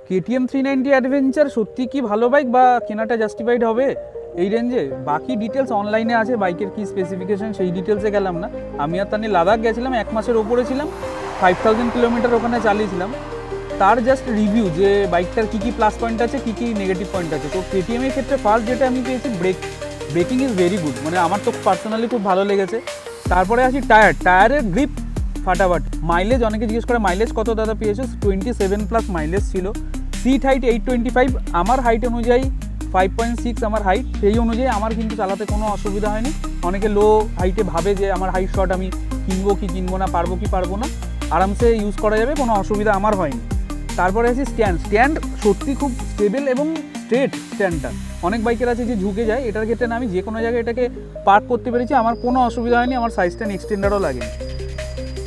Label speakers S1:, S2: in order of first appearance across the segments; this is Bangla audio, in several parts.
S1: KTM 390 অ্যাডভেঞ্চার সত্যি কি ভালো বাইক বা কেনাটা জাস্টিফাইড হবে এই রেঞ্জে? বাকি ডিটেলস অনলাইনে আছে, বাইকের কি স্পেসিফিকেশন সেই ডিটেলসে গেলাম না। আমি আর তানি লাদাখ গেছিলাম, 1 মাসের ওপরে ছিলাম, 5000 কিলোমিটার ওখানে চালিয়েছিলাম। তার জাস্ট রিভিউ যে বাইকটার কী কী প্লাস পয়েন্ট আছে, কী কী নেগেটিভ পয়েন্ট আছে। তো KTM এর ক্ষেত্রে ফার্স্ট যেটা আমি পেয়েছি, ব্রেকিং ইজ ভেরি গুড, মানে আমার তো পার্সোনালি খুব ভালো লেগেছে। তারপরে আসি টায়ারের গ্রিপ ফাটাফাট। মাইলেজ, অনেকে জিজ্ঞেস করে মাইলেজ কত দাদা পেয়েছো, 27+ মাইলেজ ছিল। সিট হাইট 825, আমার হাইট অনুযায়ী 5.6 আমার হাইট, সেই অনুযায়ী আমার কিন্তু চালাতে কোনো অসুবিধা হয়নি। অনেকে লো হাইটে ভাবে যে আমার হাইট শর্ট, আমি কিনবো কি কিনবো না, পারবো কি পারবো না, আরামসে ইউজ করা যাবে, কোনো অসুবিধা আমার হয়নি। তারপরে আছে স্ট্যান্ড সত্যি খুব স্টেবল এবং স্ট্রেট স্ট্যান্ডটা। অনেক বাইকের আছে যে ঝুঁকে যায়, এটার ক্ষেত্রে না, আমি যে কোনো জায়গায় এটাকে পার্ক করতে পেরেছি, আমার কোনো অসুবিধা হয়নি, আমার সাইজ স্ট্যান্ড এক্সটেন্ডারও লাগেনি।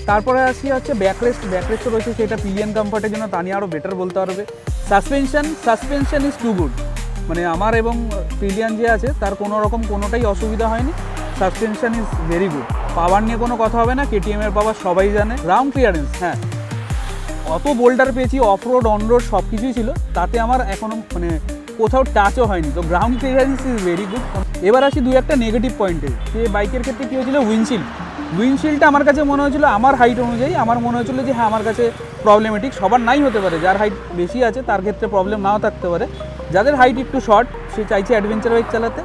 S1: তারপরে আসি হচ্ছে ব্যাকরেস্টও রয়েছে, সেটা পিলিয়ন কমফর্টের জন্য তানি আরও বেটার বলতে পারবে। সাসপেনশন ইজ টু গুড, মানে আমার এবং পিলিয়ন যে আছে তার কোনো রকম কোনোটাই অসুবিধা হয়নি। Suspension is very good. Power নিয়ে কোনো কথা হবে না, KTM এর পাওয়ার সবাই জানে। গ্রাউন্ড ক্লিয়ারেন্স, হ্যাঁ, অত বোল্ডার পেয়েছি, অফ রোড অন রোড সব কিছুই ছিল, তাতে আমার এখনও মানে কোথাও টাচও হয়নি। তো ground clearance is very good. এবার আসি দুই একটা নেগেটিভ পয়েন্টে। যে বাইকের ক্ষেত্রে কী হয়েছিল, উইন্ডশিল্ডটা আমার কাছে মনে হয়েছিল, আমার হাইট অনুযায়ী আমার মনে হয়েছিল যে হ্যাঁ আমার কাছে প্রবলেমেটিক। সবার নাই হতে পারে, যার হাইট বেশি আছে তার ক্ষেত্রে প্রবলেম নাও থাকতে পারে। যাদের হাইট একটু শর্ট, সে চাইছে অ্যাডভেঞ্চার বাইক চালাতে।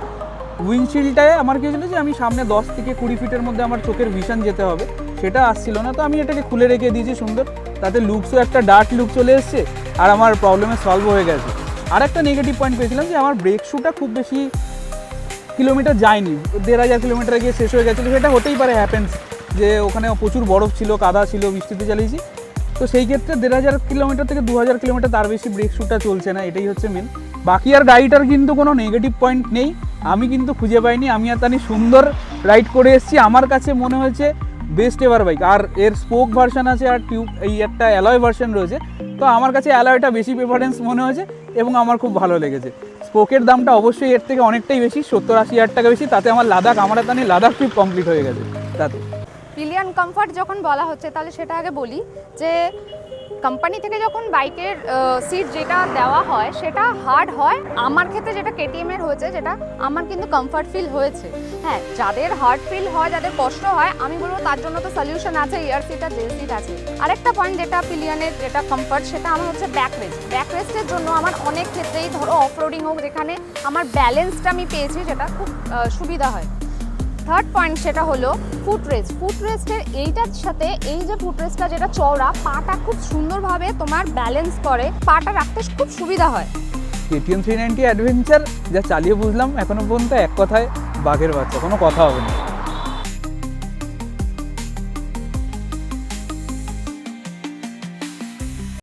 S1: উইন্ডশিল্ডটায় আমার কী হয়েছিল যে আমি সামনে 10 থেকে 20 ফিটের মধ্যে আমার চোখের ভিশন যেতে হবে, সেটা আসছিল না। তো আমি এটাকে খুলে রেখে দিয়েছি সুন্দর, তাতে লুকসও একটা ডার্ক লুক চলে এসছে, আর আমার প্রবলেমে সলভ হয়ে গেছে। আর একটা নেগেটিভ পয়েন্ট পেয়েছিলাম যে আমার ব্রেক শুটা খুব বেশি কিলোমিটার যায়নি, 1500 কিলোমিটার গিয়ে শেষ হয়ে গেছিলো। সেটা হতেই পারে, হ্যাপেন্স, যে ওখানে প্রচুর বরফ ছিল, কাদা ছিল, বৃষ্টিতে চালিয়েছি। তো সেই ক্ষেত্রে 1500 কিলোমিটার থেকে 2000 কিলোমিটার তার বেশি ব্রেক শুটা চলছে না, এটাই হচ্ছে মেন। বাকি আর গাড়িটার কিন্তু কোনো নেগেটিভ পয়েন্ট নেই, আমি কিন্তু খুঁজে পাইনি। আমি আর তানি সুন্দর রাইড করে এসেছি, আমার কাছে মনে হয়েছে বেস্ট এভার বাইক। আর এর স্পোক ভার্সন আছে আর এই একটা অ্যালয় ভার্সন রয়েছে, তো আমার কাছে অ্যালয়টা বেশি প্রেফারেন্স মনে হয়েছে এবং আমার খুব ভালো লেগেছে। স্পোকের দামটা অবশ্যই এর থেকে অনেকটাই বেশি, 70-80 হাজার টাকা বেশি, তাতে আমার লাদাখ ট্রিপ কমপ্লিট হয়ে গেছে তাতে।
S2: পিলিয়ন কমফর্ট যখন বলা হচ্ছে, তাহলে সেটা আগে বলি যে কোম্পানি থেকে যখন বাইকের সিট যেটা দেওয়া হয় সেটা হার্ড হয়। আমার ক্ষেত্রে যেটা KTM এর হয়েছে, যেটা আমার কিন্তু কমফর্ট ফিল হয়েছে। হ্যাঁ, যাদের হার্ড ফিল হয়, যাদের কষ্ট হয়, আমি বলবো তার জন্য তো সলিউশন আছে, এয়ার সিট আর জেল সিট আছে। আরেকটা পয়েন্ট যেটা পিলিয়নের যেটা কমফর্ট, সেটা আমার হচ্ছে ব্যাকরেস্টের জন্য আমার অনেক ক্ষেত্রেই, ধরো অফরোডিং হোক, যেখানে আমার ব্যালেন্সটা আমি পেয়েছি, সেটা খুব সুবিধা হয়। থার্ড পয়েন্ট সেটা হলো ফুটরেস্টের এইটার সাথে, এই যে ফুটরেস্টটা যেটা চওড়া, পাটা খুব সুন্দরভাবে তোমার ব্যালেন্স করে, পাটা রাখতে খুব সুবিধা হয়।
S1: KTM 390 অ্যাডভেঞ্চার যা চালিয়ে বুঝলাম এখনো পর্যন্ত, এক কথায় বাঘের বাচ্চা, কোনো কথা হবে না।